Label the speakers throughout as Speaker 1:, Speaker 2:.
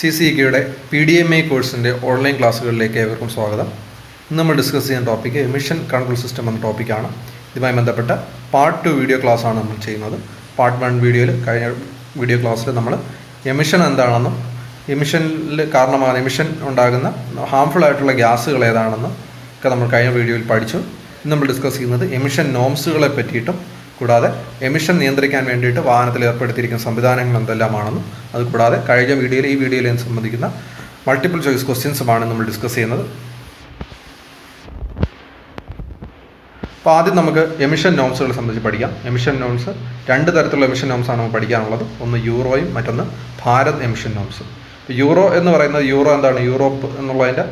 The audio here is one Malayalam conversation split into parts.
Speaker 1: CCEKയുടെ PDMA കോഴ്സിൻ്റെ ഓൺലൈൻ ക്ലാസ്സുകളിലേക്ക് ഏവർക്കും സ്വാഗതം. ഇന്ന് നമ്മൾ ഡിസ്കസ് ചെയ്യുന്ന ടോപ്പിക്ക് എമിഷൻ കൺട്രോൾ സിസ്റ്റം എന്ന ടോപ്പിക്കാണ്. ഇതുമായി ബന്ധപ്പെട്ട പാർട്ട് 2 വീഡിയോ ക്ലാസ്സാണ് നമ്മൾ ചെയ്യുന്നത്. പാർട്ട് 1 വീഡിയോയിൽ കഴിഞ്ഞ വീഡിയോ ക്ലാസ്സിൽ നമ്മൾ എമിഷൻ എന്താണെന്നും എമിഷനിൽ കാരണമാകുന്ന എമിഷൻ ഉണ്ടാകുന്ന ഹാംഫുൾ ആയിട്ടുള്ള ഗ്യാസുകൾ ഏതാണെന്നും ഒക്കെ നമ്മൾ കഴിഞ്ഞ വീഡിയോയിൽ പഠിച്ചു. ഇന്ന് നമ്മൾ ഡിസ്കസ് ചെയ്യുന്നത് എമിഷൻ നോംസുകളെ പറ്റിയിട്ടും കൂടാതെ എമിഷൻ നിയന്ത്രിക്കാൻ വേണ്ടിയിട്ട് വാഹനത്തിൽ ഏർപ്പെടുത്തിയിരിക്കുന്ന സംവിധാനങ്ങൾ എന്തെല്ലാമാണെന്നും അതുകൂടാതെ കഴിഞ്ഞ വീഡിയോയിൽ ഈ വീഡിയോയിൽ സംബന്ധിക്കുന്ന മൾട്ടിപ്പിൾ ചോയ്സ് ക്വസ്റ്റ്യൻസുമാണ് നമ്മൾ ഡിസ്കസ് ചെയ്യുന്നത്. അപ്പോൾ ആദ്യം നമുക്ക് എമിഷൻ നോംസുകളെ സംബന്ധിച്ച് പഠിക്കാം. എമിഷൻ നോംസ് രണ്ട് തരത്തിലുള്ള എമിഷൻ നോംസാണ് നമുക്ക് പഠിക്കാനുള്ളത്. ഒന്ന് യൂറോയും മറ്റൊന്ന് ഭാരത് എമിഷൻ നോംസും. യൂറോ എന്ന് പറയുന്നത് എന്താണ്? യൂറോപ്പ് എന്നുള്ളതിൻ്റെ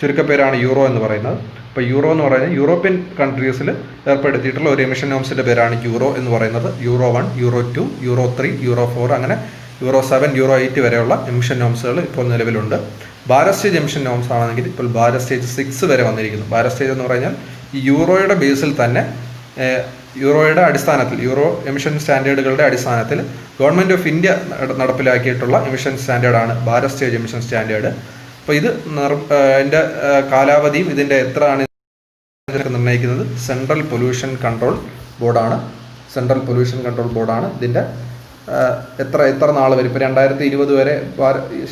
Speaker 1: ചുരുക്കപ്പേരാണ് യൂറോ എന്ന് പറയുന്നത്. അപ്പോൾ യൂറോ എന്ന് പറയുന്നത് യൂറോപ്യൻ കൺട്രീസിൽ ഏർപ്പെടുത്തിയിട്ടുള്ള ഒരു എമിഷൻ നോംസിൻ്റെ പേരാണ് യൂറോ എന്ന് പറയുന്നത്. യൂറോ 1, യൂറോ 2, യൂറോ 3, യൂറോ 4 അങ്ങനെ യൂറോ 7, യൂറോ 8 വരെയുള്ള എമിഷൻ നോംസുകൾ ഇപ്പോൾ നിലവിലുണ്ട്. ഭാരത് സ്റ്റേജ് എമിഷൻ നോംസ് ആണെങ്കിൽ ഇപ്പോൾ ഭാരത് സ്റ്റേജ് 6 വരെ വന്നിരിക്കുന്നു. ഭാരത് സ്റ്റേജ് എന്ന് പറഞ്ഞാൽ ഈ യൂറോയുടെ ബേസിൽ തന്നെ യൂറോയുടെ അടിസ്ഥാനത്തിൽ യൂറോ എമിഷൻ സ്റ്റാൻഡേർഡുകളുടെ അടിസ്ഥാനത്തിൽ ഗവൺമെൻറ് ഓഫ് ഇന്ത്യ നടപ്പിലാക്കിയിട്ടുള്ള എമിഷൻ സ്റ്റാൻഡേർഡാണ് ഭാരത് സ്റ്റേജ് എമിഷൻ സ്റ്റാൻഡേർഡ്. അപ്പോൾ ഇത് അതിൻ്റെ കാലാവധിയും ഇതിൻ്റെ എത്രയാണ് നിർണ്ണയിക്കുന്നത് സെൻട്രൽ പൊല്യൂഷൻ കൺട്രോൾ ബോർഡാണ്. സെൻട്രൽ പൊല്യൂഷൻ കൺട്രോൾ ബോർഡാണ് ഇതിൻ്റെ എത്ര നാൾ വരെ. ഇപ്പോൾ 2020 വരെ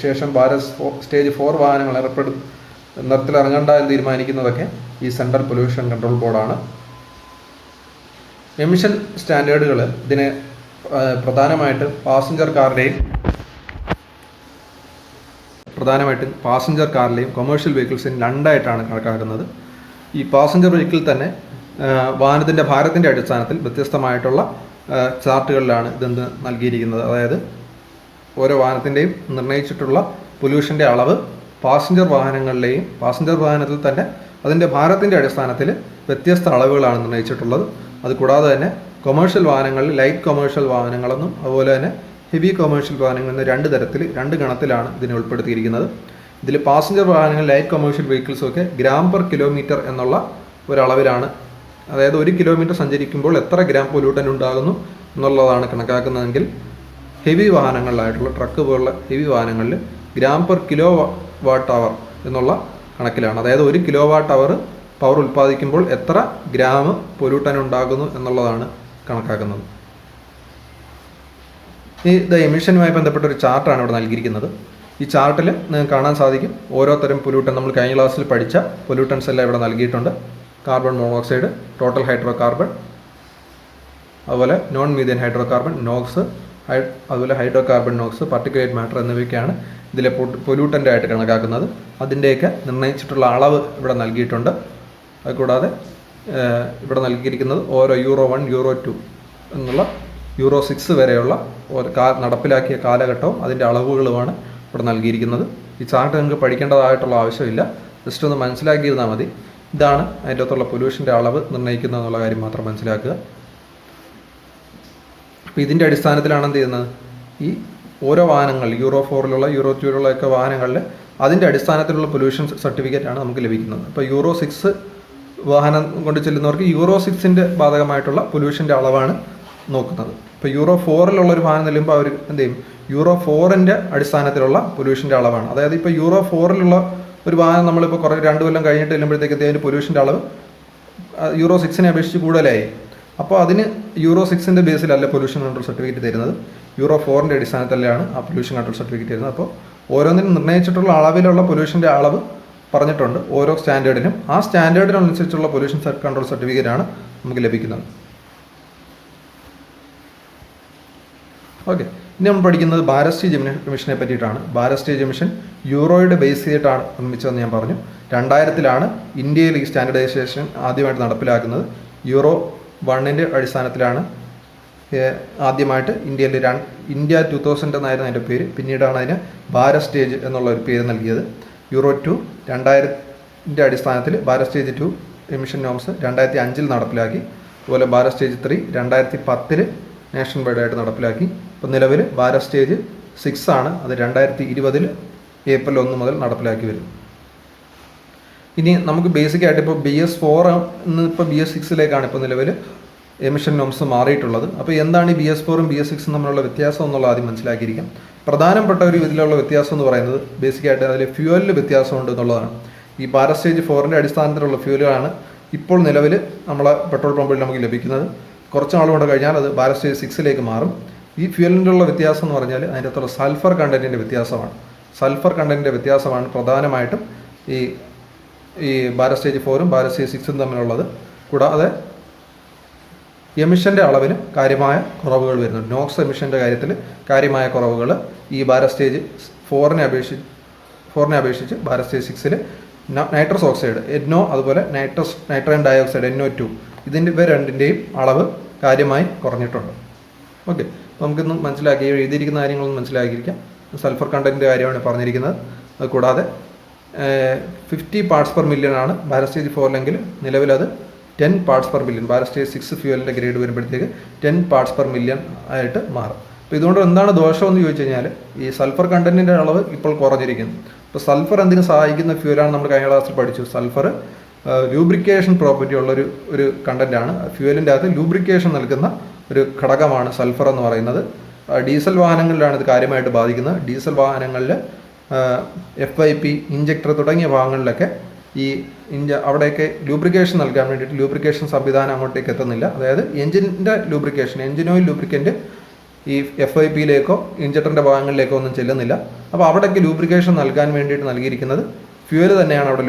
Speaker 1: ശേഷം ഭാരത് സ്റ്റേജ് 4 വാഹനങ്ങൾ നിരത്തിലിറങ്ങണ്ട എന്ന് തീരുമാനിക്കുന്നതൊക്കെ ഈ സെൻട്രൽ പൊല്യൂഷൻ കൺട്രോൾ ബോർഡാണ്. എമിഷൻ സ്റ്റാൻഡേർഡുകൾ ഇതിനെ പ്രധാനമായിട്ടും പാസഞ്ചർ കാറിലെയും കൊമേഴ്ഷ്യൽ വെഹിക്കിൾസിനും രണ്ടായിട്ടാണ് കണക്കാക്കുന്നത്. ഈ പാസഞ്ചർ വെഹിക്കിൾ തന്നെ വാഹനത്തിൻ്റെ ഭാരത്തിൻ്റെ അടിസ്ഥാനത്തിൽ വ്യത്യസ്തമായിട്ടുള്ള ചാർട്ടുകളിലാണ് ഇതെന്ന് നൽകിയിരിക്കുന്നത്. അതായത് ഓരോ വാഹനത്തിൻ്റെയും നിർണ്ണയിച്ചിട്ടുള്ള പൊല്യൂഷൻ്റെ അളവ് പാസഞ്ചർ വാഹനത്തിൽ തന്നെ അതിൻ്റെ ഭാരത്തിൻ്റെ അടിസ്ഥാനത്തിൽ വ്യത്യസ്ത അളവുകളാണ് നിർണ്ണയിച്ചിട്ടുള്ളത്. അതുകൂടാതെ തന്നെ കൊമേഴ്ഷ്യൽ വാഹനങ്ങളിൽ ലൈറ്റ് കൊമേഴ്ഷ്യൽ വാഹനങ്ങളെന്നും അതുപോലെ തന്നെ ഹെവി കൊമേഴ്ഷ്യൽ വാഹനങ്ങൾ എന്ന രണ്ട് ഗണത്തിലാണ് ഇതിനെ ഉൾപ്പെടുത്തിയിരിക്കുന്നത്. ഇതിൽ പാസഞ്ചർ വാഹനങ്ങൾ ലൈറ്റ് കൊമേഴ്ഷ്യൽ വെഹിക്കിൾസൊക്കെ ഗ്രാം പെർ കിലോമീറ്റർ എന്നുള്ള ഒരളവിലാണ്, അതായത് 1 കിലോമീറ്റർ സഞ്ചരിക്കുമ്പോൾ എത്ര ഗ്രാം പൊല്യൂട്ടൻ ഉണ്ടാകുന്നു എന്നുള്ളതാണ് കണക്കാക്കുന്നതെങ്കിൽ ഹെവി വാഹനങ്ങളിലായിട്ടുള്ള ട്രക്ക് പോലുള്ള ഹെവി വാഹനങ്ങളിൽ ഗ്രാം പെർ കിലോ വാട്ട് അവർ എന്നുള്ള കണക്കിലാണ്. അതായത് 1 കിലോ വാട്ട് അവർ പവർ ഉൽപ്പാദിക്കുമ്പോൾ എത്ര ഗ്രാം പൊല്യൂട്ടൻ ഉണ്ടാകുന്നു എന്നുള്ളതാണ് കണക്കാക്കുന്നത്. ഇത് എമിഷനുമായി ബന്ധപ്പെട്ട ഒരു ചാർട്ടാണ് ഇവിടെ നൽകിയിരിക്കുന്നത്. ഈ ചാർട്ടിൽ നിങ്ങൾക്ക് കാണാൻ സാധിക്കും ഓരോ തരം പൊല്യൂട്ടൻ. നമ്മൾ കഴിഞ്ഞ ക്ലാസ്സിൽ പഠിച്ച പൊല്യൂട്ടൻസ് എല്ലാം ഇവിടെ നൽകിയിട്ടുണ്ട്. Carbon monoxide, total hydrocarbon, അതുപോലെ non methane hydrocarbon, NOx, അതുപോലെ hydrocarbon NOx, particulate matter എന്നിവയൊക്കെയാണ് ഇതിലെ പൊല്യൂട്ടൻ്റ് ആയിട്ട് കണക്കാക്കുന്നത്. അതിൻ്റെയൊക്കെ നിർണ്ണയിച്ചിട്ടുള്ള അളവ് ഇവിടെ നൽകിയിട്ടുണ്ട്. അതുകൂടാതെ ഇവിടെ നൽകിയിരിക്കുന്നത് ഓരോ യൂറോ 1, യൂറോ 2 എന്നുള്ള യൂറോ 6 വരെയുള്ള നടപ്പിലാക്കിയ കാലഘട്ടവും അതിൻ്റെ അളവുകളുമാണ് ഇവിടെ നൽകിയിരിക്കുന്നത്. ഈ ചാർട്ട് നിങ്ങൾക്ക് പഠിക്കേണ്ടതായിട്ടുള്ള ആവശ്യമില്ല, ജസ്റ്റ് ഒന്ന് മനസ്സിലാക്കിയിരുന്നാൽ മതി. ഇതാണ് അതിൻ്റെ അകത്തുള്ള പൊല്യൂഷൻ്റെ അളവ് നിർണ്ണയിക്കുന്നത് എന്നുള്ള കാര്യം മാത്രം മനസ്സിലാക്കുക. അപ്പോൾ ഇതിൻ്റെ അടിസ്ഥാനത്തിലാണ് എന്ത് ചെയ്യുന്നത്, ഈ ഓരോ വാഹനങ്ങൾ യൂറോ 4 യൂറോ 2 ഒക്കെ വാഹനങ്ങളിൽ അതിൻ്റെ അടിസ്ഥാനത്തിലുള്ള പൊല്യൂഷൻ സർട്ടിഫിക്കറ്റാണ് നമുക്ക് ലഭിക്കുന്നത്. അപ്പോൾ യൂറോ 6 വാഹനം കൊണ്ട് ചെല്ലുന്നവർക്ക് യൂറോ 6ൻ്റെ ബാധകമായിട്ടുള്ള പൊല്യൂഷൻ്റെ അളവാണ് നോക്കുന്നത്. ഇപ്പോൾ യൂറോ 4 വാഹനം ചെല്ലുമ്പോൾ അവർ എന്ത് ചെയ്യും, യൂറോ 4ൻ്റെ അടിസ്ഥാനത്തിലുള്ള പൊല്യൂഷൻ്റെ അളവാണ്. അതായത് ഇപ്പോൾ യൂറോ 4 ഒരു വാഹനം നമ്മളിപ്പോൾ 2 കൊല്ലം കഴിഞ്ഞിട്ട് ചെല്ലുമ്പോഴത്തേക്ക് അതിൻ്റെ പൊല്യൂഷൻ്റെ അളവ് യൂറോ 6നെ അപേക്ഷിച്ച് കൂടുതലായി. അപ്പോൾ അതിന് യൂറോ 6ൻ്റെ ബേസിലല്ല പൊല്യൂഷൻ കൺട്രോൾ സർട്ടിഫിക്കറ്റ് തരുന്നത്, യൂറോ 4ൻ്റെ അടിസ്ഥാനത്തിലാണ് ആ പൊല്യൂഷൻ കൺട്രോൾ സർട്ടിഫിക്കറ്റ് തരുന്നത്. അപ്പോൾ ഓരോന്നിനും നിർണ്ണയിച്ചിട്ടുള്ള അളവിലുള്ള പൊല്യൂഷൻ്റെ അളവ് പറഞ്ഞിട്ടുണ്ട് ഓരോ സ്റ്റാൻഡേർഡിനും. ആ സ്റ്റാൻഡേർഡിനനുസരിച്ചുള്ള പൊല്യൂഷൻ കൺട്രോൾ സർട്ടിഫിക്കറ്റാണ് നമുക്ക് ലഭിക്കുന്നത്. ഓക്കെ, ഇനി നമ്മൾ പഠിക്കുന്നത് ഭാരത് സ്റ്റേജ് എമിഷനെ പറ്റിയിട്ടാണ്. ഭാരത് സ്റ്റേജ് എമിഷൻ യൂറോയുടെ ബേസ് ചെയ്തിട്ടാണ് നിർമ്മിച്ചതെന്ന് ഞാൻ പറഞ്ഞു. 2000 ഇന്ത്യയിൽ ഈ സ്റ്റാൻഡർഡൈസേഷൻ ആദ്യമായിട്ട് നടപ്പിലാക്കുന്നത്. യൂറോ 1ൻ്റെ അടിസ്ഥാനത്തിലാണ് ആദ്യമായിട്ട് ഇന്ത്യയിൽ ഇന്ത്യ 2000 എന്നായിരുന്നു അതിൻ്റെ പേര്. പിന്നീടാണ് അതിന് ഭാരത് സ്റ്റേജ് എന്നുള്ള ഒരു പേര് നൽകിയത്. യൂറോ 2 2000ൻ്റെ അടിസ്ഥാനത്തിൽ ഭാരത് സ്റ്റേജ് 2 എമിഷൻ നോംസ് 2005 നടപ്പിലാക്കി. അതുപോലെ ഭാരത് സ്റ്റേജ് 3 2010 നാഷണൽ വൈഡായിട്ട് നടപ്പിലാക്കി. ഇപ്പോൾ നിലവിൽ ഭാരത് സ്റ്റേജ് 6 ആണ്, അത് 2020 ഏപ്രിൽ 1 മുതൽ നടപ്പിലാക്കി വരും. ഇനി നമുക്ക് ബേസിക്കായിട്ട് ഇപ്പോൾ BS4 ഇപ്പോൾ BS6 ഇപ്പോൾ നിലവിൽ എമിഷൻ നോംസ് മാറിയിട്ടുള്ളത്. അപ്പോൾ എന്താണ് ഈ BS4 ഉം BS6 തമ്മിലുള്ള വ്യത്യാസം എന്നുള്ളത് ആദ്യം മനസ്സിലാക്കിയിരിക്കാം. പ്രധാനപ്പെട്ട ഒരു ഇതിലുള്ള വ്യത്യാസം എന്ന് പറയുന്നത് ബേസിക്കായിട്ട് അതിൽ ഫ്യൂവലിൽ വ്യത്യാസമുണ്ട് എന്നുള്ളതാണ്. ഈ ഭാരത് സ്റ്റേജ് 4ൻ്റെ അടിസ്ഥാനത്തിലുള്ള ഫ്യൂവലാണ് ഇപ്പോൾ നിലവിൽ നമ്മളെ പെട്രോൾ പമ്പിൽ നമുക്ക് ലഭിക്കുന്നത്. കുറച്ച് നാൾ കൊണ്ട് കഴിഞ്ഞാൽ അത് ഭാരത് സ്റ്റേജ് 6ലേക്ക് മാറും. ഈ ഫ്യൂവലിൻ്റെ ഉള്ള വ്യത്യാസം എന്ന് പറഞ്ഞാൽ അതിൻ്റെ അകത്തുള്ള സൾഫർ കണ്ടൻറ്റിൻ്റെ വ്യത്യാസമാണ്. സൾഫർ കണ്ടൻറ്റിൻ്റെ വ്യത്യാസമാണ് പ്രധാനമായിട്ടും ഈ ഭാരത് സ്റ്റേജ് 4ഉം ഭാരത് സ്റ്റേജ് 6ഉം തമ്മിലുള്ളത്. കൂടാതെ എമിഷൻ്റെ അളവിന് കാര്യമായ കുറവുകൾ വരുന്നുണ്ട്. നോക്സ് എമിഷൻ്റെ കാര്യത്തിൽ കാര്യമായ കുറവുകൾ ഈ ഭാരത് സ്റ്റേജ് 4നെ അപേക്ഷിച്ച് ഭാരത് സ്റ്റേജ് 6ൽ നൈട്രസ് ഓക്സൈഡ് NO അതുപോലെ നൈട്രജൻ ഡയോക്സൈഡ് NO2 ഇവ രണ്ടിൻ്റെയും അളവ് കാര്യമായി കുറഞ്ഞിട്ടുണ്ട്. ഓക്കെ, നമുക്കിന്ന് എഴുതിയിരിക്കുന്ന കാര്യങ്ങളൊന്നും മനസ്സിലാക്കിയിരിക്കാം. സൾഫർ കണ്ടൻറ്റിൻ്റെ കാര്യമാണ് പറഞ്ഞിരിക്കുന്നത്. അത് കൂടാതെ 50 പാർട്സ് പെർ മില്യൺ ആണ് ഭാരത് സ്റ്റേജ് 4ലെങ്കിൽ നിലവിലത് 10 parts per million. Bharat stage 6 ഫ്യൂവലിൻ്റെ ഗ്രേഡ് വരുമ്പോഴത്തേക്ക് 10 പാർട്സ് പെർ മില്യൺ ആയിട്ട് മാറും. അപ്പോൾ ഇതുകൊണ്ട് എന്താണ് ദോഷമെന്ന് ചോദിച്ചു കഴിഞ്ഞാൽ ഈ സൾഫർ കണ്ടൻറ്റിൻ്റെ അളവ് ഇപ്പോൾ കുറഞ്ഞിരിക്കുന്നു. ഇപ്പോൾ സൾഫർ എന്തിനു സഹായിക്കുന്ന ഫ്യൂവലാണ് നമ്മൾ കഴിഞ്ഞ ക്ലാസ്സിൽ പഠിച്ചു. സൾഫർ ലൂബ്രിക്കേഷൻ പ്രോപ്പർട്ടി ഉള്ളൊരു കണ്ടൻറ്റാണ്. ഫ്യൂവലിൻ്റെ അകത്ത് ലൂബ്രിക്കേഷൻ നൽകുന്ന ഒരു ഘടകമാണ് സൾഫർ എന്ന് പറയുന്നത്. ഡീസൽ വാഹനങ്ങളിലാണ് ഇത് കാര്യമായിട്ട് ബാധിക്കുന്നത്. ഡീസൽ വാഹനങ്ങളിൽ FIP ഇഞ്ചക്ടർ തുടങ്ങിയ ഭാഗങ്ങളിലൊക്കെ അവിടെയൊക്കെ ലൂബ്രിക്കേഷൻ നൽകാൻ വേണ്ടിയിട്ട് ലൂബ്രിക്കേഷൻ സംവിധാനം അങ്ങോട്ടേക്ക് എത്തുന്നില്ല. അതായത് എഞ്ചിൻ്റെ ലൂബ്രിക്കേഷൻ, എഞ്ചിൻ ഓയിൽ ലൂബ്രിക്കൻ്റ് ഈ FIPയിലേക്കോ ഇഞ്ചക്ടറിൻ്റെ ഭാഗങ്ങളിലേക്കോ ഒന്നും ചെല്ലുന്നില്ല. അപ്പോൾ അവിടേക്ക് ലൂബ്രിക്കേഷൻ നൽകാൻ വേണ്ടിയിട്ട് നൽകിയിരിക്കുന്നത് ഫ്യൂവൽ തന്നെയാണ് അവിടെ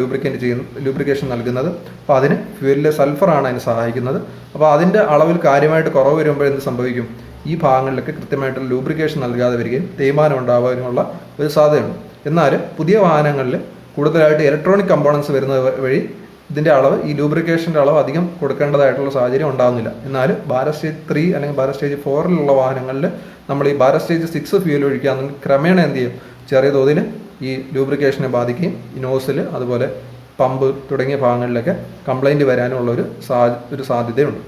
Speaker 1: ലൂബ്രിക്കേഷൻ നൽകുന്നത്. അപ്പോൾ അതിന് ഫ്യൂവലിലെ സൾഫറാണ് അതിന് സഹായിക്കുന്നത്. അപ്പോൾ അതിൻ്റെ അളവിൽ കാര്യമായിട്ട് കുറവ് വരുമ്പോൾ എന്ത് സംഭവിക്കും? ഈ ഭാഗങ്ങളിലൊക്കെ കൃത്യമായിട്ടുള്ള ലൂബ്രിക്കേഷൻ നൽകാതെ വരികയും തേയ്മാനം ഉണ്ടാകാനുള്ള ഒരു സാധ്യതയുണ്ട്. എന്നാൽ പുതിയ വാഹനങ്ങളിൽ കൂടുതലായിട്ട് ഇലക്ട്രോണിക് കമ്പോണൻസ് വരുന്നത് വഴി ഇതിൻ്റെ അളവ്, ഈ ലൂബ്രിക്കേഷൻ്റെ അളവ് അധികം കൊടുക്കേണ്ടതായിട്ടുള്ള സാഹചര്യം ഉണ്ടാകുന്നില്ല. എന്നാൽ ഭാരത് സ്റ്റേജ് 3 അല്ലെങ്കിൽ ഭാരത് സ്റ്റേജ് 4ലുള്ള വാഹനങ്ങളിൽ നമ്മൾ ഈ ഭാരത് സ്റ്റേജ് 6 ഫ്യൂവൽ ഒഴിക്കുകയാണെങ്കിൽ ക്രമേണ എന്ത് ചെയ്യും? ചെറിയ തോതിൽ ഈ ലൂബ്രിക്കേഷനെ ബാധിക്കുകയും ഈ നോസിൽ അതുപോലെ പമ്പ് തുടങ്ങിയ ഭാഗങ്ങളിലൊക്കെ കംപ്ലൈൻറ്റ് വരാനുള്ള ഒരു സാധ്യതയുണ്ട്.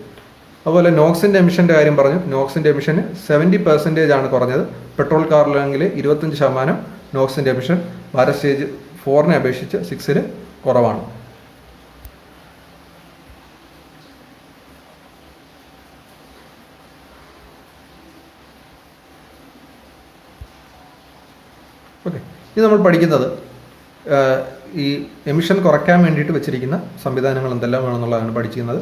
Speaker 1: അതുപോലെ നോക്സിൻ്റെ എമിഷൻ്റെ കാര്യം പറഞ്ഞു. നോക്സിൻ്റെ എമിഷന് 70% ആണ് കുറഞ്ഞത്. പെട്രോൾ കാറിലാണെങ്കിൽ 25% നോക്സിൻ്റെ എമിഷൻ ഭാരത് സ്റ്റേജ് 4നെ അപേക്ഷിച്ച് 6ൽ കുറവാണ്. ഓക്കെ, ഇത് നമ്മൾ പഠിക്കുന്നത് ഈ എമിഷൻ കുറയ്ക്കാൻ വേണ്ടിയിട്ട് വെച്ചിരിക്കുന്ന സംവിധാനങ്ങൾ എന്തെല്ലാം വേണമെന്നുള്ളതാണ് പഠിക്കുന്നത്.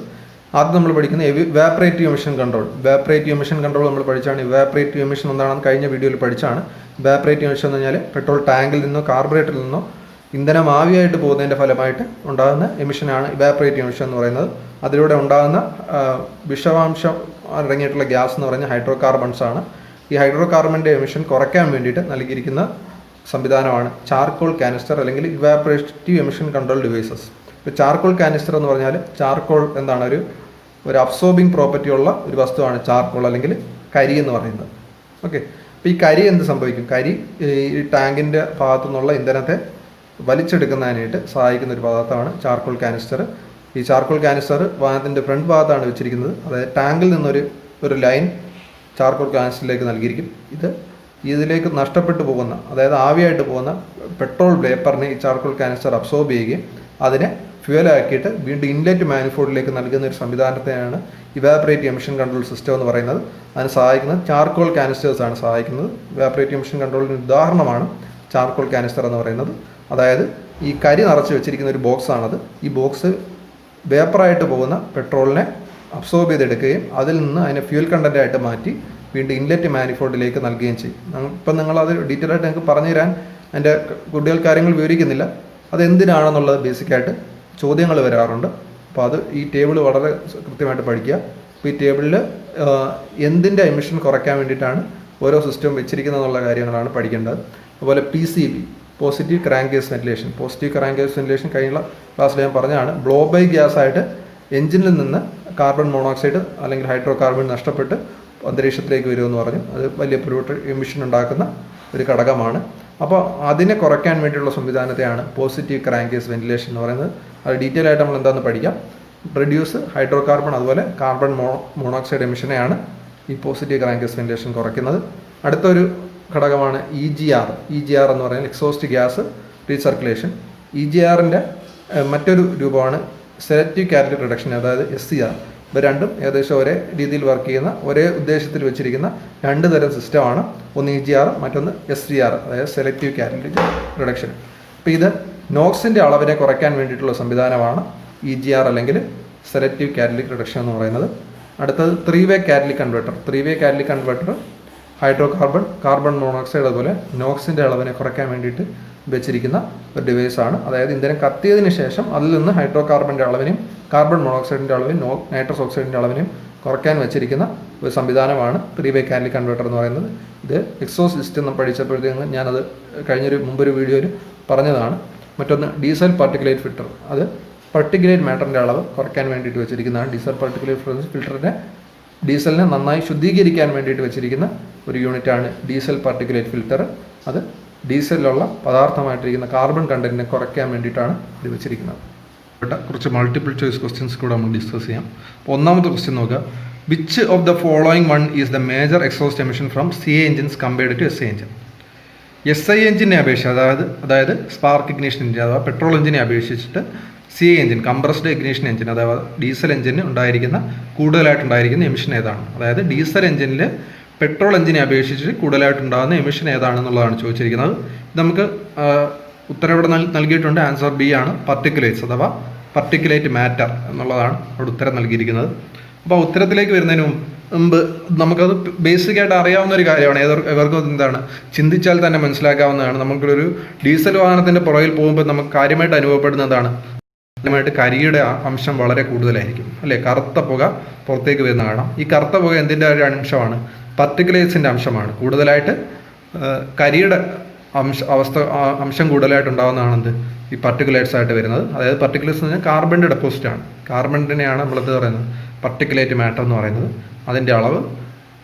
Speaker 1: ആദ്യം നമ്മൾ പഠിക്കുന്ന evaporative emission control. Evaporative emission control നമ്മൾ പഠിച്ചാണ്. ഇവാപ്പറേറ്റീവ് എമിഷൻ എന്താണെന്ന് കഴിഞ്ഞ വീഡിയോയിൽ പഠിച്ചാണ്. ഇവാപ്പറേറ്റീവ് എമിഷൻ എന്ന് പറഞ്ഞാൽ പെട്രോൾ ടാങ്കിൽ നിന്നോ കാർബറേറ്ററിൽ നിന്നോ ഇന്ധനം ആവിയായിട്ട് പോകുന്നതിൻ്റെ ഫലമായിട്ട് ഉണ്ടാകുന്ന എമിഷനാണ് ഇവാപ്പറേറ്റീവ് എമിഷൻ എന്ന് പറയുന്നത്. അതിലൂടെ ഉണ്ടാകുന്ന വിഷവാംശം അടങ്ങിയിട്ടുള്ള ഗ്യാസ് എന്ന് പറഞ്ഞാൽ ഹൈഡ്രോ കാർബൺസ് ആണ്. ഈ ഹൈഡ്രോ കാർബണിൻ്റെ എമിഷൻ കുറയ്ക്കാൻ വേണ്ടിയിട്ട് നൽകിയിരിക്കുന്ന സംവിധാനമാണ് ചാർക്കോൾ കാനിസ്റ്റർ അല്ലെങ്കിൽ ഇവാപ്പറേറ്റീവ് എമിഷൻ കൺട്രോൾ ഡിവൈസസ്. ഇപ്പോൾ ചാർക്കോൾ കാനിസ്റ്റർ എന്ന് പറഞ്ഞാൽ ചാർക്കോൾ എന്താണ് ഒരു അബ്സോർബിങ് പ്രോപ്പർട്ടി ഉള്ള ഒരു വസ്തുവാണ് ചാർക്കോൾ അല്ലെങ്കിൽ കരി എന്ന് പറയുന്നത്. ഓക്കെ, അപ്പോൾ ഈ കരി എന്ത് സംഭവിക്കും? കരി ഈ ടാങ്കിൻ്റെ ഭാഗത്തു നിന്നുള്ള ഇന്ധനത്തെ വലിച്ചെടുക്കുന്നതിനായിട്ട് സഹായിക്കുന്ന ഒരു പദാർത്ഥമാണ് ചാർക്കോൾ കാനിസ്റ്റർ. ഈ ചാർക്കോൾ കാനിസ്റ്റർ വാഹനത്തിൻ്റെ ഫ്രണ്ട് ഭാഗത്താണ് വെച്ചിരിക്കുന്നത്. അതായത് ടാങ്കിൽ നിന്നൊരു ലൈൻ ചാർക്കോൾ കാനിസ്റ്ററിലേക്ക് നൽകിയിരിക്കും. ഇതിലേക്ക് നഷ്ടപ്പെട്ടു പോകുന്ന, അതായത് ആവിയായിട്ട് പോകുന്ന പെട്രോൾ വേപ്പറിനെ ഈ ചാർക്കോൾ കാനിസ്റ്റർ അബ്സോർബ് ചെയ്യുകയും അതിനെ ഫ്യൂവലാക്കിയിട്ട് വീണ്ടും ഇൻലെറ്റ് മാനിഫോൾഡിലേക്ക് നൽകുന്ന ഒരു സംവിധാനത്തെയാണ് ഇവാപ്പറേറ്റീവ് എമിഷൻ കൺട്രോൾ സിസ്റ്റം എന്ന് പറയുന്നത്. അതിന് സഹായിക്കുന്നത് ചാർക്കോൾ കാനിസ്റ്റേഴ്സാണ് സഹായിക്കുന്നത്. ഇവാപ്പറേറ്റീവ് എമിഷൻ കൺട്രോളിന് ഉദാഹരണമാണ് ചാർക്കോൾ കാനിസ്റ്റർ എന്ന് പറയുന്നത്. അതായത് ഈ കരി നിറച്ച് വെച്ചിരിക്കുന്ന ഒരു ബോക്സാണത്. ഈ ബോക്സ് വേപ്പറായിട്ട് പോകുന്ന പെട്രോളിനെ അബ്സോർബ് ചെയ്തെടുക്കുകയും അതിൽ നിന്ന് അതിനെ ഫ്യൂൽ കണ്ടൻറ്റായിട്ട് മാറ്റി വീണ്ടും ഇൻലെറ്റ് മാനിഫോൾഡിലേക്ക് നൽകുകയും ചെയ്യും. ഇപ്പം നിങ്ങളത് ഡീറ്റെയിൽ ആയിട്ട് ഞങ്ങൾക്ക് പറഞ്ഞു തരാൻ എൻ്റെ കുട്ടികൾ കാര്യങ്ങൾ വിവരിക്കുന്നില്ല. അതെന്തിനാണെന്നുള്ളത് ബേസിക്കായിട്ട് ചോദ്യങ്ങൾ വരാറുണ്ട്. അപ്പോൾ അത് ഈ ടേബിൾ വളരെ കൃത്യമായിട്ട് പഠിക്കുക. അപ്പോൾ ഈ ടേബിളിൽ എന്തിൻ്റെ എമിഷൻ കുറയ്ക്കാൻ വേണ്ടിയിട്ടാണ് ഓരോ സിസ്റ്റം വെച്ചിരിക്കുന്നത് എന്നുള്ള കാര്യങ്ങളാണ് പഠിക്കേണ്ടത്. അതുപോലെ PCV, positive crankcase ventilation. Positive crankcase ventilation കഴിഞ്ഞ ക്ലാസ്സിൽ ഞാൻ പറഞ്ഞതാണ്. ബ്ലോ ബൈ ഗ്യാസ് ആയിട്ട് എഞ്ചിനിൽ നിന്ന് കാർബൺ മോണോക്സൈഡ് അല്ലെങ്കിൽ ഹൈഡ്രോ കാർബൺ നഷ്ടപ്പെട്ട് അന്തരീക്ഷത്തിലേക്ക് വരുമെന്ന് പറഞ്ഞു. അത് വലിയ പൊല്യൂട്ടർ എമിഷൻ ഉണ്ടാക്കുന്ന ഒരു ഘടകമാണ്. അപ്പോൾ അതിനെ കുറയ്ക്കാൻ വേണ്ടിയുള്ള സംവിധാനത്തെയാണ് പോസിറ്റീവ് ക്രാങ്കേസ് വെന്റിലേഷൻ എന്ന് പറയുന്നത്. അത് ഡീറ്റെയിൽ ആയിട്ട് നമ്മൾ എന്താണെന്ന് പഠിക്കാം. റെഡ്യൂസ് ഹൈഡ്രോ കാർബൺ അതുപോലെ കാർബൺ മോണോക്സൈഡ് എമിഷനെയാണ് ഈ പോസിറ്റീവ് ക്രാങ്കേസ് വെന്റിലേഷൻ കുറയ്ക്കുന്നത്. അടുത്തൊരു ഘടകമാണ് EGR എന്ന് പറയുന്നത് എക്സോസ്റ്റ് ഗ്യാസ് റീസർക്കുലേഷൻ. EGRൻ്റെ മറ്റൊരു രൂപമാണ് സെലക്റ്റീവ് കാറ്റലിക് റിഡക്ഷൻ, അതായത് SCR. ഇവ രണ്ടും ഏകദേശം ഒരേ രീതിയിൽ വർക്ക് ചെയ്യുന്ന ഒരേ ഉദ്ദേശത്തിൽ വെച്ചിരിക്കുന്ന രണ്ട് തരം സിസ്റ്റമാണ്. ഒന്ന് EGR, മറ്റൊന്ന് SCR, അതായത് സെലക്റ്റീവ് കാറ്റലിറ്റിക് റിഡക്ഷൻ. അപ്പോൾ ഇത് നോക്സിൻ്റെ അളവിനെ കുറയ്ക്കാൻ വേണ്ടിയിട്ടുള്ള സംവിധാനമാണ് EGR അല്ലെങ്കിൽ സെലക്റ്റീവ് കാറ്റലിക് റിഡക്ഷൻ എന്ന് പറയുന്നത്. അടുത്തത് 3-വേ കാറ്റലിക് കൺവെർട്ടർ. 3-വേ catalytic converter hydrocarbon, carbon monoxide അതുപോലെ നോക്സിൻ്റെ അളവിനെ കുറയ്ക്കാൻ വേണ്ടിയിട്ട് വെച്ചിരിക്കുന്ന ഒരു ഡിവൈസാണ്. അതായത് ഇന്ധനം കത്തിയതിന് ശേഷം അതിൽ നിന്ന് ഹൈഡ്രോകാർബണിൻ്റെ അളവിനെയും കാർബൺ മോണോക്സൈഡിൻ്റെ അളവിനും നൈട്രസ് ഓക്സൈഡിൻ്റെ അളവിനെയും കുറയ്ക്കാൻ വെച്ചിരിക്കുന്ന ഒരു സംവിധാനമാണ് 3-വേ കാറ്റലിക് കൺവെർട്ടർ എന്ന് പറയുന്നത്. ഇത് എക്സോസ് സിസ്റ്റം പഠിച്ചപ്പോഴത്തേക്ക് ഞാനത് മുമ്പൊരു വീഡിയോയിൽ പറഞ്ഞതാണ്. മറ്റൊന്ന് ഡീസൽ പാർട്ടിക്കുലേറ്റ് ഫിൽട്ടർ. അത് പാർട്ടിക്കുലേറ്റ് മാറ്ററിൻ്റെ അളവ് കുറയ്ക്കാൻ വേണ്ടിയിട്ട് വെച്ചിരിക്കുന്നതാണ്. ഡീസൽ പാർട്ടിക്കുലേറ്റ് ഫിൽറ്ററിൻ്റെ ഡീസലിനെ നന്നായി ശുദ്ധീകരിക്കാൻ വേണ്ടിയിട്ട് വെച്ചിരിക്കുന്ന ഒരു യൂണിറ്റാണ് ഡീസൽ പാർട്ടിക്കുലേറ്റ് ഫിൽറ്റർ. അത് ഡീസലിലുള്ള പദാർത്ഥമായിട്ടിരിക്കുന്ന കാർബൺ കണ്ടന്റിനെ കുറയ്ക്കാൻ വേണ്ടിയിട്ടാണ് ഇത് വെച്ചിരിക്കുന്നത്. കുറച്ച് മൾട്ടിപ്പിൾ ചോയ്സ് ക്വസ്റ്റ്യൻസ് കൂടെ നമ്മൾ ഡിസ്കസ് ചെയ്യാം. അപ്പോൾ ഒന്നാമത്തെ ക്വസ്റ്റ്യൻ നോക്കുക. Which of the following one is the major exhaust emission from CI engines compared to SI engine? SI എഞ്ചിനെ അപേക്ഷിച്ച് അതായത് സ്പാർക്ക് ഇഗ്നീഷൻ എഞ്ചിൻ അഥവാ പെട്രോൾ എഞ്ചിനെ അപേക്ഷിച്ചിട്ട് CI engine, compressed ignition engine അഥവാ ഡീസൽ എഞ്ചിന് കൂടുതലായിട്ടുണ്ടായിരിക്കുന്ന എമിഷൻ ഏതാണ്? അതായത് ഡീസൽ എഞ്ചിനിൽ പെട്രോൾ എഞ്ചിനെ അപേക്ഷിച്ച് കൂടുതലായിട്ടുണ്ടാകുന്ന എമിഷൻ ഏതാണെന്നുള്ളതാണ് ചോദിച്ചിരിക്കുന്നത്. നമുക്ക് ഉത്തരം ഇവിടെ നൽകിയിട്ടുണ്ട്. ആൻസർ B ആണ്, പാർട്ടിക്കുലേറ്റ്സ് അഥവാ പാർട്ടിക്കുലേറ്റ് മാറ്റർ എന്നുള്ളതാണ് അവിടെ ഉത്തരം നൽകിയിരിക്കുന്നത്. അപ്പോൾ ഉത്തരത്തിലേക്ക് വരുന്നതിന് മുമ്പ് നമുക്കത് ബേസിക്കായിട്ട് അറിയാവുന്ന ഒരു കാര്യമാണ്. ഇവർക്കും എന്താണ് ചിന്തിച്ചാൽ തന്നെ മനസ്സിലാക്കാവുന്നതാണ്. നമുക്കൊരു ഡീസൽ വാഹനത്തിൻ്റെ പുറകിൽ പോകുമ്പോൾ നമുക്ക് കാര്യമായിട്ട് അനുഭവപ്പെടുന്നതാണ് കരിയുടെ അംശം വളരെ കൂടുതലായിരിക്കും, അല്ലേ? കറുത്ത പുക പുറത്തേക്ക് വരുന്ന കാണാം. ഈ കറുത്ത പുക എന്തിൻ്റെ ഒരു അംശമാണ്? പാർട്ടിക്കുലേറ്റ്സിൻ്റെ അംശമാണ്. കൂടുതലായിട്ട് കരിയുടെ അംശം കൂടുതലായിട്ട് ഉണ്ടാകുന്നതാണ് എന്ത് ഈ പാർട്ടിക്കുലേറ്റ്സ് ആയിട്ട് വരുന്നത്. അതായത് പാർട്ടിക്കുലേറ്റ്സ് എന്ന് പറഞ്ഞാൽ കാർബണിൻ്റെ ഡെപ്പോസിറ്റാണ്. കാർബണിനെയാണ് നമ്മളത് പറയുന്നത് പാർട്ടിക്കുലേറ്റ് മാറ്റർ എന്ന് പറയുന്നത്. അതിൻ്റെ അളവ്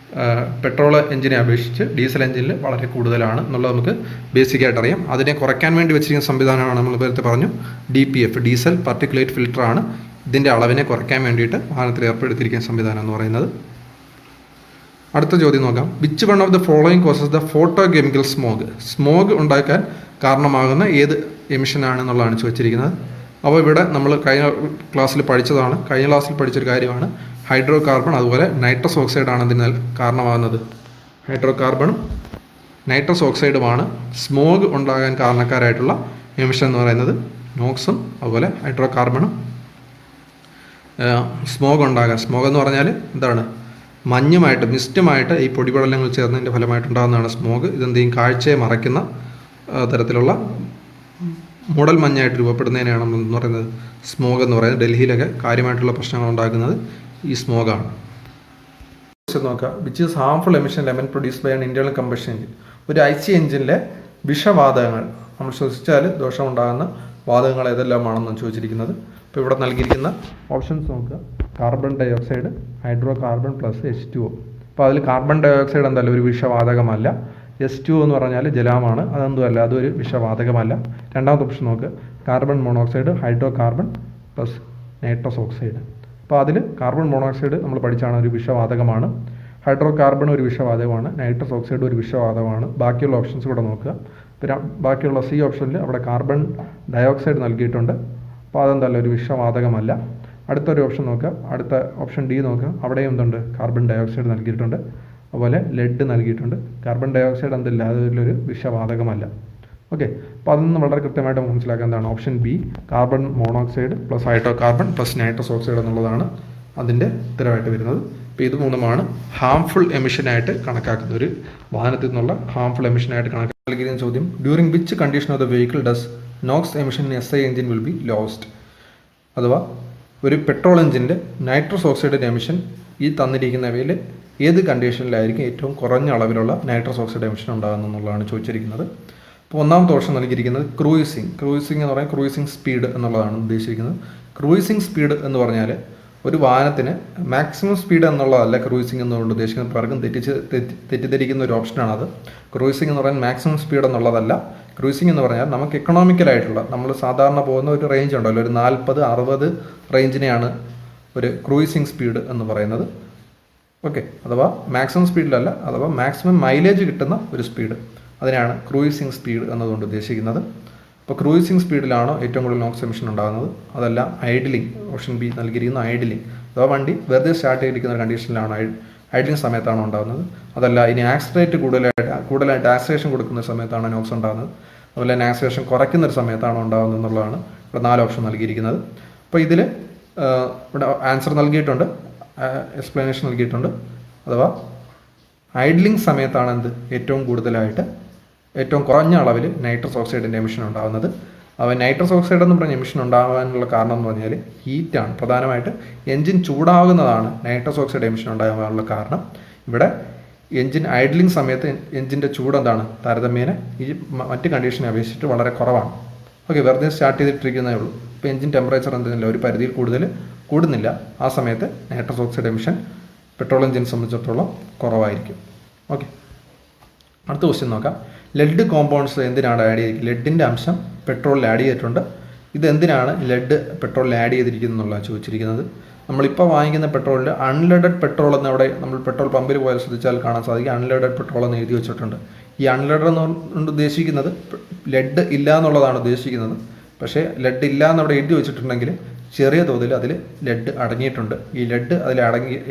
Speaker 1: പെട്രോൾ എഞ്ചിനെ അപേക്ഷിച്ച് ഡീസൽ എഞ്ചിനിൽ വളരെ കൂടുതലാണ് എന്നുള്ളത് നമുക്ക് ബേസിക്കായിട്ട് അറിയാം. അതിനെ കുറയ്ക്കാൻ വേണ്ടി വെച്ചിരിക്കുന്ന സംവിധാനമാണ് നമ്മൾ നേരത്തെ പറഞ്ഞു DPF, ഡീസൽ പാർട്ടിക്കുലേറ്റ് ഫിൽറ്ററാണ് ഇതിൻ്റെ അളവിനെ കുറയ്ക്കാൻ വേണ്ടിയിട്ട് വാഹനത്തിൽ ഏർപ്പെടുത്തിയിരിക്കുന്ന സംവിധാനം എന്ന് പറയുന്നത്. അടുത്ത ചോദ്യം നോക്കാം. Which one of the following causes the photo chemical smog? Smog ഉണ്ടാക്കാൻ കാരണമാകുന്ന ഏത് എമിഷനാണെന്നുള്ളതാണ് ചോദിച്ചിരിക്കുന്നത്. അപ്പോൾ ഇവിടെ നമ്മൾ കഴിഞ്ഞ ക്ലാസ്സിൽ പഠിച്ചൊരു കാര്യമാണ് ഹൈഡ്രോ കാർബൺ അതുപോലെ നൈട്രസ് ഓക്സൈഡാണ് ഇതിന് കാരണമാകുന്നത്. ഹൈഡ്രോ കാർബണും നൈട്രസ് ഓക്സൈഡുമാണ് സ്മോഗ് ഉണ്ടാകാൻ കാരണക്കാരായിട്ടുള്ള എമിഷൻ എന്ന് പറയുന്നത്. നോക്സും അതുപോലെ ഹൈഡ്രോ കാർബണും സ്മോഗ് എന്ന് പറഞ്ഞാൽ എന്താണ്? മഞ്ഞുമായിട്ട് മിസ്റ്റുമായിട്ട് ഈ പൊടിപടലങ്ങൾ ചേർന്നതിൻ്റെ ഫലമായിട്ടുണ്ടാകുന്നതാണ് സ്മോഗ്. ഇതെന്ത് ചെയ്യും? കാഴ്ചയെ മറയ്ക്കുന്ന തരത്തിലുള്ള മൂടൽ മഞ്ഞായിട്ട് രൂപപ്പെടുന്നതിനാണ് എന്ന് പറയുന്നത് സ്മോഗ് എന്ന് പറയുന്നത്. ഡൽഹിയിലൊക്കെ കാര്യമായിട്ടുള്ള പ്രശ്നങ്ങൾ ഉണ്ടാക്കുന്നത് ഈ സ്മോഗാണ്. നോക്കുക. വിച്ച് ഈസ് ഹാർംഫുൾ എമിഷൻ ലെമൻ produce by an internal combustion engine? ഒരു IC എഞ്ചിനിലെ വിഷവാതകങ്ങൾ നമ്മൾ ശ്വസിച്ചാൽ ദോഷമുണ്ടാകുന്ന വാതകങ്ങൾ ഏതെല്ലാമാണെന്നാണ് ചോദിച്ചിരിക്കുന്നത്. അപ്പോൾ ഇവിടെ നൽകിയിരിക്കുന്ന ഓപ്ഷൻസ് നോക്കുക. Carbon dioxide, hydrocarbon plus H2O. അപ്പോൾ അതിൽ കാർബൺ ഡൈ ഓക്സൈഡ് എന്തായാലും ഒരു വിഷവാതകമല്ല. H2O എന്ന് പറഞ്ഞാൽ ജലമാണ്, അതെന്തുമല്ല, അതൊരു വിഷവാതകമല്ല. രണ്ടാമത്തെ ഓപ്ഷൻ നോക്കുക. Carbon monoxide, hydro carbon plus nitrous oxide. അപ്പോൾ അതിൽ കാർബൺ മോണോക്സൈഡ് നമ്മൾ പഠിച്ചാണ് ഒരു വിഷവാതകമാണ്. ഹൈഡ്രോ കാർബൺ ഒരു വിഷവാതകമാണ്. നൈട്രസ് ഓക്സൈഡ് ഒരു വിഷവാതകമാണ്. ബാക്കിയുള്ള ഓപ്ഷൻസ് കൂടെ നോക്കുക. ബാക്കിയുള്ള C ഓപ്ഷനിൽ അവിടെ കാർബൺ ഡയോക്സൈഡ് നൽകിയിട്ടുണ്ട്. അപ്പോൾ അതെന്തല്ല ഒരു വിഷവാതകമല്ല. അടുത്തൊരു ഓപ്ഷൻ നോക്കുക. അടുത്ത ഓപ്ഷൻ D നോക്കുക. അവിടെയും എന്തുണ്ട്? കാർബൺ ഡയോക്സൈഡ് നൽകിയിട്ടുണ്ട്. അതുപോലെ ലെഡ് നൽകിയിട്ടുണ്ട്. കാർബൺ ഡയോക്സൈഡ് എന്തില്ല, അതിലൊരു വിഷവാതകമല്ല. ഓക്കെ, അപ്പോൾ അതൊന്നും വളരെ കൃത്യമായിട്ട് മനസ്സിലാക്കാൻ എന്താണ് option B carbon monoxide plus hydro carbon plus nitrous oxide എന്നുള്ളതാണ് അതിൻ്റെ ഉത്തരമായിട്ട് വരുന്നത്. അപ്പോൾ ഇത് മൂന്നുമാണ് ഹാംഫുൾ എമിഷനായിട്ട് കണക്കാക്കുന്ന ഒരു വാഹനത്തിൽ നിന്നുള്ള ഹാംഫുൾ എമിഷനായിട്ട് കണക്കാക്കുന്ന ചോദ്യം. During which condition of the vehicle does Knox emission in SI engine will be lost? അഥവാ ഒരു പെട്രോൾ എഞ്ചിൻ്റെ നൈട്രസ് ഓക്സൈഡിൻ്റെ എമിഷൻ ഈ തന്നിരിക്കുന്നവയിൽ ഏത് കണ്ടീഷനിലായിരിക്കും ഏറ്റവും കുറഞ്ഞ അളവിലുള്ള നൈട്രസ് ഓക്സൈഡ് എമിഷൻ ഉണ്ടാകുന്നത് എന്നുള്ളതാണ് ചോദിച്ചിരിക്കുന്നത്. അപ്പോൾ ഒന്നാമത്തെ ഓപ്ഷൻ നൽകിയിരിക്കുന്നത് ക്രൂയിസിങ് എന്ന് പറഞ്ഞാൽ ക്രൂയിസിങ് സ്പീഡ് എന്നുള്ളതാണ് ഉദ്ദേശിക്കുന്നത്. ക്രൂയിസിങ് സ്പീഡ് എന്ന് പറഞ്ഞാൽ ഒരു വാഹനത്തിന് മാക്സിമം സ്പീഡ് എന്നുള്ളതല്ല ക്രൂയിസിങ് എന്നുകൊണ്ട് ഉദ്ദേശിക്കുന്നത്. പലർക്കും തെറ്റിദ്ധരിക്കുന്ന ഒരു ഓപ്ഷനാണത്. ക്രൂയിസിങ് എന്ന് പറഞ്ഞാൽ മാക്സിമം സ്പീഡ് എന്നുള്ളതല്ല. ക്രൂയിസിങ് എന്ന് പറഞ്ഞാൽ നമുക്ക് എക്കണോമിക്കലായിട്ടുള്ള നമ്മൾ സാധാരണ പോകുന്ന ഒരു റേഞ്ച് ഉണ്ടല്ലോ, ഒരു 40-60 റേഞ്ചിനെയാണ് ഒരു ക്രൂയിസിങ് സ്പീഡ് എന്ന് പറയുന്നത്. ഓക്കെ, അഥവാ മാക്സിമം സ്പീഡിലല്ല, അഥവാ മാക്സിമം മൈലേജ് കിട്ടുന്ന ഒരു സ്പീഡ്, അതിനാണ് ക്രൂയിസിങ് സ്പീഡ് എന്നതുകൊണ്ട് ഉദ്ദേശിക്കുന്നത്. അപ്പോൾ ക്രൂയിസിങ് സ്പീഡിലാണോ ഏറ്റവും കൂടുതൽ നോക്സ് എമിഷൻ ഉണ്ടാകുന്നത്, അതല്ല ഐഡിലിംഗ്, ഓപ്ഷൻ ബി നൽകിയിരിക്കുന്ന ഐഡിലിംഗ്, അഥവാ വണ്ടി വെറുതെ സ്റ്റാർട്ട് ചെയ്തിരിക്കുന്ന കണ്ടീഷനിലാണ് ഐഡിലിംഗ് സമയത്താണോ ഉണ്ടാകുന്നത്, അതല്ല ഇനി ആക്സിലേറ്റ് കൂടുതലായിട്ട് ആക്സിലേഷൻ കൊടുക്കുന്ന സമയത്താണ് നോക്സ് ഉണ്ടാകുന്നത്, അതുപോലെ തന്നെ ആക്സിലേഷൻ കുറയ്ക്കുന്ന ഒരു സമയത്താണോ ഉണ്ടാകുന്നത് എന്നുള്ളതാണ് ഇവിടെ 4 ഓപ്ഷൻ നൽകിയിരിക്കുന്നത്. അപ്പോൾ ഇതിൽ ഇവിടെ ആൻസർ നൽകിയിട്ടുണ്ട്, എക്സ്പ്ലനേഷൻ നൽകിയിട്ടുണ്ട്. അഥവാ ഐഡ്ലിംഗ് സമയത്താണ് ഏറ്റവും കുറഞ്ഞ അളവിൽ നൈട്രസ് ഓക്സൈഡിൻ്റെ എമിഷൻ ഉണ്ടാകുന്നത്. അപ്പോൾ നൈട്രസ് ഓക്സൈഡ് എന്ന് പറഞ്ഞ എമിഷൻ ഉണ്ടാകാനുള്ള കാരണം എന്ന് പറഞ്ഞാൽ ഹീറ്റാണ്. പ്രധാനമായിട്ട് എൻജിൻ ചൂടാകുന്നതാണ് നൈട്രസ് ഓക്സൈഡ് എമിഷൻ ഉണ്ടാകാനുള്ള കാരണം. ഇവിടെ എൻജിൻ ഐഡ്ലിംഗ് സമയത്ത് എൻജിൻ്റെ ചൂട് എന്താണ്, താരതമ്യേന ഈ മറ്റ് കണ്ടീഷനെ അപേക്ഷിച്ചിട്ട് വളരെ കുറവാണ്. ഓക്കെ, വെറുതെ സ്റ്റാർട്ട് ചെയ്തിട്ടിരിക്കുന്നതേ ഉള്ളൂ. ഇപ്പോൾ എൻജിൻ ടെമ്പറേച്ചർ എന്തെന്നില്ല, ഒരു പരിധിയിൽ കൂടുതൽ കൂടുന്നില്ല. ആ സമയത്ത് നൈട്രസ് ഓക്സൈഡ് എമിഷൻ പെട്രോൾ എൻജിനെ സംബന്ധിച്ചിടത്തോളം കുറവായിരിക്കും. ഓക്കെ, അടുത്ത ക്വസ്റ്റ്യൻ നോക്കാം. ലെഡ് കോമ്പൗണ്ട്സ് എന്തിനാണ് ആഡ് ചെയ്തിരിക്കുന്നത്? ലെഡിൻ്റെ അംശം പെട്രോളിൽ ആഡ് ചെയ്തിട്ടുണ്ട്. ഇതെന്തിനാണ് ലെഡ് പെട്രോളിൽ ആഡ് ചെയ്തിരിക്കുന്നത് എന്നുള്ളതാണ് ചോദിച്ചിരിക്കുന്നത്. നമ്മളിപ്പോൾ വാങ്ങിക്കുന്ന പെട്രോളിൽ അൺലെഡഡ് പെട്രോൾ എന്ന് അവിടെ നമ്മൾ പെട്രോൾ പമ്പിൽ പോയാൽ ശ്രദ്ധിച്ചാൽ കാണാൻ സാധിക്കും, അൺലെഡഡ് പെട്രോൾ എന്ന് എഴുതി വെച്ചിട്ടുണ്ട്. ഈ അൺലെഡഡ് എന്ന് ഉദ്ദേശിക്കുന്നത് ലെഡ് ഇല്ല എന്നുള്ളതാണ് ഉദ്ദേശിക്കുന്നത്. പക്ഷേ ലെഡ് ഇല്ല എന്നവിടെ എഴുതി വെച്ചിട്ടുണ്ടെങ്കിൽ ചെറിയ തോതിൽ അതിൽ ലെഡ് അടങ്ങിയിട്ടുണ്ട്. ഈ ലെഡ്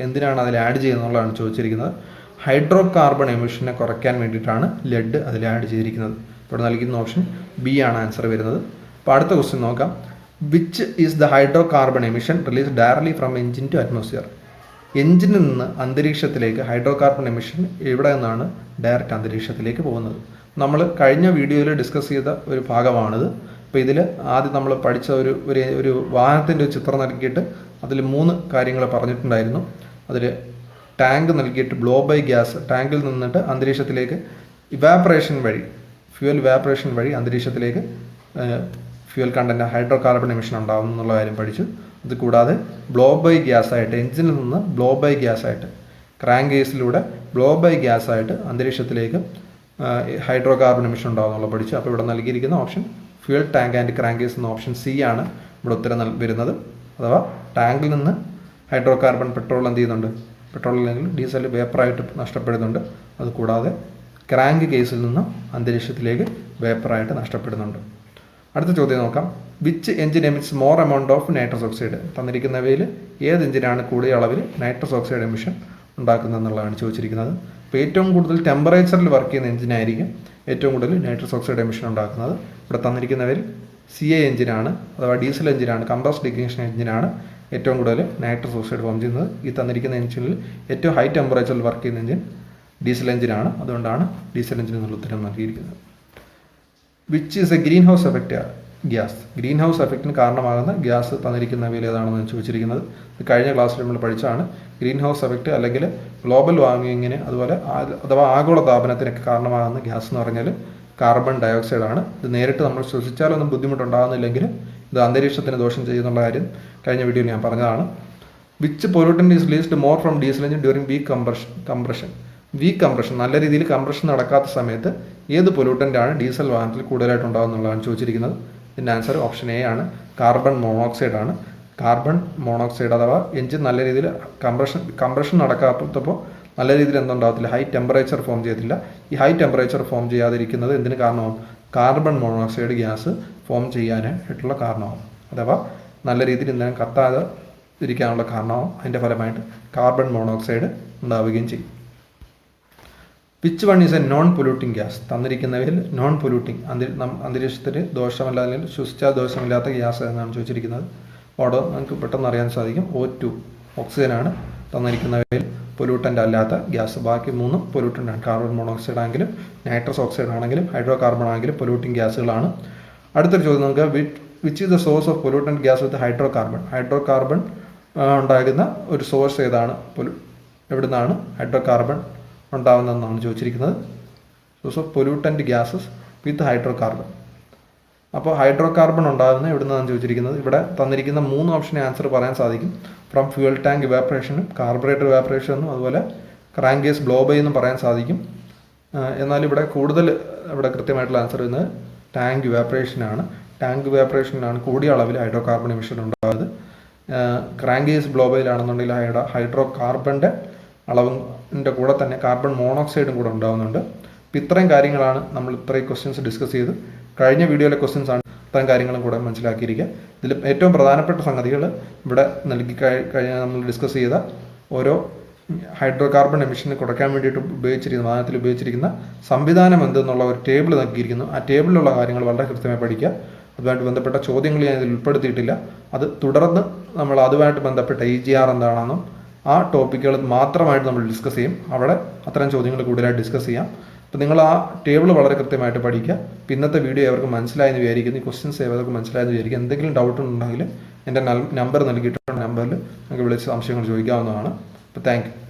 Speaker 1: എന്തിനാണ് അതിൽ ആഡ് ചെയ്യുന്നതെന്നുള്ളതാണ് ചോദിച്ചിരിക്കുന്നത്. ഹൈഡ്രോ കാർബൺ എമിഷനെ കുറയ്ക്കാൻ വേണ്ടിയിട്ടാണ് ലെഡ് അതിൽ ആഡ് ചെയ്തിരിക്കുന്നത്. ഇവിടെ നൽകുന്ന ഓപ്ഷൻ ബി ആണ് ആൻസർ വരുന്നത്. അപ്പോൾ അടുത്ത ക്വസ്റ്റ്യൻ നോക്കാം. Which is the hydrocarbon emission release directly from engine to atmosphere? എഞ്ചിനിൽ നിന്ന് അന്തരീക്ഷത്തിലേക്ക് ഹൈഡ്രോ കാർബൺ എമിഷൻ എവിടെ നിന്നാണ് ഡയറക്റ്റ് അന്തരീക്ഷത്തിലേക്ക് പോകുന്നത്? നമ്മൾ കഴിഞ്ഞ വീഡിയോയിൽ ഡിസ്കസ് ചെയ്ത ഒരു ഭാഗമാണിത്. അപ്പോൾ ഇതിൽ ആദ്യം നമ്മൾ പഠിച്ച ഒരു വാഹനത്തിൻ്റെ ചിത്രം നൽകിയിട്ട് അതിൽ 3 കാര്യങ്ങൾ പറഞ്ഞിട്ടുണ്ടായിരുന്നു. അതിൽ ടാങ്ക് നൽകിയിട്ട് ബ്ലോ ബൈ ഗ്യാസ്, ടാങ്കിൽ നിന്നിട്ട് അന്തരീക്ഷത്തിലേക്ക് ഫ്യൂവൽ ഇവാപ്പറേഷൻ വഴി അന്തരീക്ഷത്തിലേക്ക് fuel content hydro carbon emission ഉണ്ടാകും എന്നുള്ള കാര്യം പഠിച്ചു. അത് കൂടാതെ ബ്ലോ ബൈ ഗ്യാസായിട്ട് എഞ്ചിനിൽ നിന്ന് ബ്ലോ ബൈ ഗ്യാസായിട്ട് ക്രാങ്ക് കേസിലൂടെ ബ്ലോ ബൈ ഗ്യാസായിട്ട് അന്തരീക്ഷത്തിലേക്ക് ഹൈഡ്രോ കാർബൺ എമിഷൻ ഉണ്ടാകും എന്നുള്ള പഠിച്ചു. അപ്പോൾ ഇവിടെ നൽകിയിരിക്കുന്ന option fuel tank and crank case എന്ന ഓപ്ഷൻ സി ആണ് ഇവിടെ ഉത്തരം വരുന്നത്. അഥവാ ടാങ്കിൽ നിന്ന് ഹൈഡ്രോ കാർബൺ പെട്രോൾ എന്ത് ചെയ്യുന്നുണ്ട്, പെട്രോൾ അല്ലെങ്കിൽ ഡീസൽ വേപ്പറായിട്ട് നഷ്ടപ്പെടുന്നുണ്ട്. അതുകൂടാതെ ക്രാങ്ക് കേസിൽ നിന്നും അന്തരീക്ഷത്തിലേക്ക് വേപ്പറായിട്ട് നഷ്ടപ്പെടുന്നുണ്ട്. അടുത്ത ചോദ്യം നോക്കാം. Which engine emits more amount of nitrous oxide? തന്നിരിക്കുന്നവയിൽ ഏത് എഞ്ചിനാണ് കൂടിയ അളവിൽ നൈട്രസ് ഓക്സൈഡ് എമിഷൻ ഉണ്ടാക്കുന്നത് എന്നുള്ളതാണ് ചോദിച്ചിരിക്കുന്നത്. അപ്പോൾ ഏറ്റവും കൂടുതൽ ടെമ്പറേച്ചറിൽ വർക്ക് ചെയ്യുന്ന എഞ്ചിനായിരിക്കും ഏറ്റവും കൂടുതൽ നൈട്രസ് ഓക്സൈഡ് എമിഷൻ ഉണ്ടാക്കുന്നത്. ഇവിടെ തന്നിരിക്കുന്നവയിൽ CI എഞ്ചിനാണ്, അഥവാ ഡീസൽ എഞ്ചിനാണ്, കംപ്രസ്ഡ് ഇഗ്നിഷൻ എഞ്ചിനാണ് ഏറ്റവും കൂടുതൽ നൈട്രസ് ഓക്സൈഡ് ഫോം ചെയ്യുന്നത്. ഈ തന്നിരിക്കുന്ന എഞ്ചിനിൽ ഏറ്റവും ഹൈ ടെമ്പറേച്ചറിൽ വർക്ക് ചെയ്യുന്ന എഞ്ചിൻ ഡീസൽ എഞ്ചിനാണ്. അതുകൊണ്ടാണ് ഡീസൽ എഞ്ചിൻ എന്നുള്ള ഉത്തരം നൽകിയിരിക്കുന്നത്. Which is a greenhouse effect gas? Greenhouse എഫക്റ്റിന് കാരണമാകുന്ന ഗ്യാസ് തന്നിരിക്കുന്നവയിൽ ഏതാണെന്ന് ചോദിച്ചിരിക്കുന്നത്. ഇത് കഴിഞ്ഞ ക്ലാസ്സിൽ നമ്മൾ പഠിച്ചതാണ്. ഗ്രീൻ ഹൗസ് എഫക്റ്റ് അല്ലെങ്കിൽ ഗ്ലോബൽ വാർമിങ്ങിന് അതുപോലെ അഥവാ ആഗോള താപനത്തിനൊക്കെ കാരണമാകുന്ന ഗ്യാസ് എന്ന് പറഞ്ഞാൽ കാർബൺ ഡയോക്സൈഡ് ആണ്. ഇത് നേരിട്ട് നമ്മൾ ശ്വസിച്ചാലൊന്നും ബുദ്ധിമുട്ടുണ്ടാകുന്നില്ലെങ്കിൽ ഇത് അന്തരീക്ഷത്തിന് ദോഷം ചെയ്യുന്നുള്ള കാര്യം കഴിഞ്ഞ വീഡിയോയിൽ ഞാൻ പറഞ്ഞതാണ്. Which pollutant is released more from diesel engine during weak compression നല്ല രീതിയിൽ കംപ്രഷൻ നടക്കാത്ത സമയത്ത് ഏത് പൊല്യൂട്ടൻ്റ് ആണ് ഡീസൽ വാഹനത്തിൽ കൂടുതലായിട്ട് ഉണ്ടാകുന്നുള്ളതാണ് ചോദിച്ചിരിക്കുന്നത്. ഇതിൻ്റെ ആൻസർ ഓപ്ഷൻ എ ആണ്, കാർബൺ മോണോക്സൈഡ് ആണ്. കാർബൺ മോണോക്സൈഡ് അഥവാ എഞ്ചിൻ നല്ല രീതിയിൽ കംപ്രഷൻ നടക്കാത്തപ്പോൾ നല്ല രീതിയിൽ എന്തുണ്ടാകത്തില്ല, ഹൈ ടെമ്പറേച്ചർ ഫോം ചെയ്യത്തില്ല. ഈ ഹൈ ടെമ്പറേച്ചർ ഫോം ചെയ്യാതിരിക്കുന്നത് എന്തിന് കാരണമാകും? കാർബൺ മോണോക്സൈഡ് ഗ്യാസ് ഫോം ചെയ്യാനായിട്ടുള്ള കാരണമാകും. അഥവാ നല്ല രീതിയിൽ ഇന്ധനം കത്താതെ ഇരിക്കാനുള്ള കാരണമാകും. അതിൻ്റെ ഫലമായിട്ട് കാർബൺ മോണോക്സൈഡ് ഉണ്ടാവുകയും ചെയ്യും. Which one is a non polluting gas? തന്നിരിക്കുന്നവയിൽ നോൺ പൊല്യൂട്ടിംഗ് അന്തരീക്ഷത്തിൽ ദോഷമല്ല അല്ലെങ്കിൽ ശ്വസിച്ചാൽ ദോഷമില്ലാത്ത ഗ്യാസ് എന്നാണ് ചോദിച്ചിരിക്കുന്നത്. അവിടെ നമുക്ക് പെട്ടെന്ന് അറിയാൻ സാധിക്കും. O2 ഓക്സിജനാണ് തന്നിരിക്കുന്നവയിൽ പൊല്യൂട്ടൻ്റ് അല്ലാത്ത ഗ്യാസ്. ബാക്കി 3 പൊല്യൂട്ടൻ്റ് ആണ്. കാർബൺ മോണോക്സൈഡ് ആണെങ്കിലും നൈട്രസ് ഓക്സൈഡ് ആണെങ്കിലും ഹൈഡ്രോ കാർബൺ ആണെങ്കിലും പൊല്യൂട്ടിംഗ് ഗ്യാസുകളാണ്. അടുത്തൊരു ചോദ്യം നമുക്ക്. Which is the source of pollutant gas with hydro carbon ഉണ്ടാകുന്ന ഒരു സോഴ്സ് ഏതാണ്? എവിടെ നിന്നാണ് ഹൈഡ്രോ കാർബൺ ഉണ്ടാകുന്നതെന്നാണ് ചോദിച്ചിരിക്കുന്നത്. Source of pollutant gases with hydro carbon. അപ്പോൾ ഹൈഡ്രോ കാർബൺ ഉണ്ടാകുന്നത് എവിടെ നിന്നാണ് ചോദിച്ചിരിക്കുന്നത്. ഇവിടെ തന്നിരിക്കുന്ന 3 ഓപ്ഷനെ ആൻസർ പറയാൻ സാധിക്കും. ഫ്രം ഫ്യൂവൽ ടാങ്ക് ഇവാപ്പറേഷനും കാർബറേറ്റർ ഇവാപ്പറേഷനും അതുപോലെ ക്രാങ്ക് കേസ് ബ്ലോ ബൈ എന്നും പറയാൻ സാധിക്കും. എന്നാൽ ഇവിടെ കൃത്യമായിട്ടുള്ള ആൻസർ വരുന്നത് ടാങ്ക് ഇവാപ്പറേഷനാണ് കൂടിയ അളവിൽ ഹൈഡ്രോ കാർബൺ എമിഷൻ ഉണ്ടാകുന്നത്. ക്രാങ്ക് കേസ് ബ്ലോ ബൈയിലാണെന്നുണ്ടെങ്കിൽ ഹൈഡ്രോ കാർബണിൻ്റെ അളവിൻ്റെ കൂടെ തന്നെ കാർബൺ മോണോക്സൈഡും കൂടെ ഉണ്ടാകുന്നുണ്ട്. അപ്പോൾ ഇത്രയും കാര്യങ്ങളാണ് നമ്മൾ ഇത്രയും ക്വസ്റ്റ്യൻസ് ഡിസ്കസ് ചെയ്ത് കഴിഞ്ഞ വീഡിയോയിലെ ക്വസ്റ്റ്യൻസ് ആണ്. അത്തരം കാര്യങ്ങളും കൂടെ മനസ്സിലാക്കിയിരിക്കുക. ഇതിൽ ഏറ്റവും പ്രധാനപ്പെട്ട സംഗതികൾ ഇവിടെ നൽകി കഴിഞ്ഞാൽ നമ്മൾ ഡിസ്കസ് ചെയ്ത ഓരോ ഹൈഡ്രോ കാർബൺ എമിഷന് കുറയ്ക്കാൻ വേണ്ടിയിട്ട് വാഹനത്തിൽ ഉപയോഗിച്ചിരിക്കുന്ന സംവിധാനം എന്തെന്നുള്ള ഒരു ടേബിൾ നൽകിയിരിക്കുന്നു. ആ ടേബിളിലുള്ള കാര്യങ്ങൾ വളരെ കൃത്യമായി പഠിക്കുക. അതുമായിട്ട് ബന്ധപ്പെട്ട ചോദ്യങ്ങൾ ഞാൻ ഇതിൽ ഉൾപ്പെടുത്തിയിട്ടില്ല. അത് തുടർന്ന് നമ്മൾ അതുമായിട്ട് ബന്ധപ്പെട്ട EGR എന്താണെന്നും ആ ടോപ്പിക്കുകൾ മാത്രമായിട്ട് നമ്മൾ ഡിസ്കസ് ചെയ്യും. അവിടെ അത്തരം ചോദ്യങ്ങൾ കൂടുതലായിട്ട് ഡിസ്കസ് ചെയ്യാം. അപ്പോൾ നിങ്ങൾ ആ ടേബിൾ വളരെ കൃത്യമായിട്ട് പഠിക്കുക. ഇന്നത്തെ വീഡിയോ അവർക്ക് മനസ്സിലായെന്ന് വിചാരിക്കുന്നു. ഈ ക്വസ്റ്റ്യൻസ് അവർക്ക് മനസ്സിലായെന്ന് വിചാരിക്കുക. എന്തെങ്കിലും ഡൗട്ട് ഉണ്ടെങ്കിൽ എൻ്റെ നമ്പർ നൽകിയിട്ടുള്ള നമ്പറിൽ നിങ്ങൾക്ക് വിളിച്ച് സംശയങ്ങൾ ചോദിക്കാവുന്നതാണ്. അപ്പോൾ താങ്ക് യു.